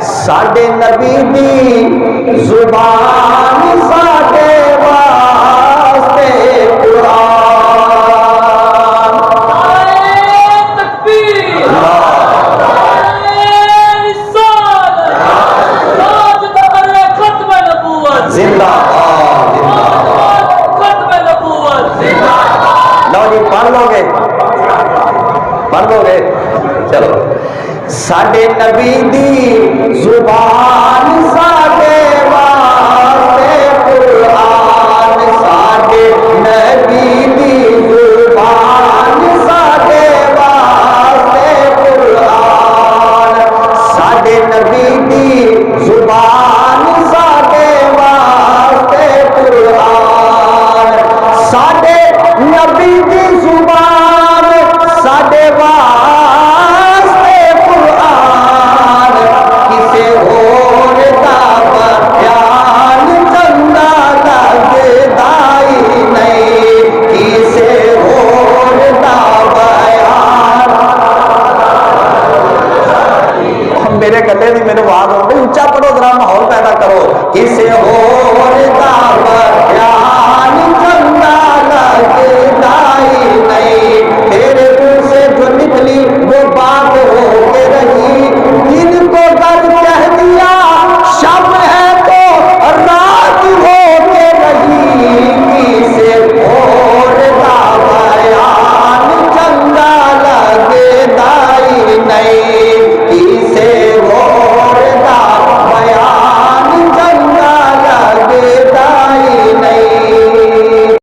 ساڈے نبی دی زبان ساڈے واسطے قرآن تکبیر زندہ باد ختم نبوت لو جی پڑھ لو گے پڑھ لو گے چلو ساڈے نبی دی زبان ساڈے واسطے قرآن ساڈے نبی دی زبان ساڈے واسطے قرآن ساڈے نبی دی زبان ساڈے واسطے قرآن ساڈے نبی دی زبان ساڈے واسطے قرآن کسے ہور دا بیان چنگا لگدا ہی نہیں کسے ہور دا بیان میرے گلے دی میرے آواز ہو گئی اونچا پڑھو ذرا ماحول پیدا کرو کسے ہور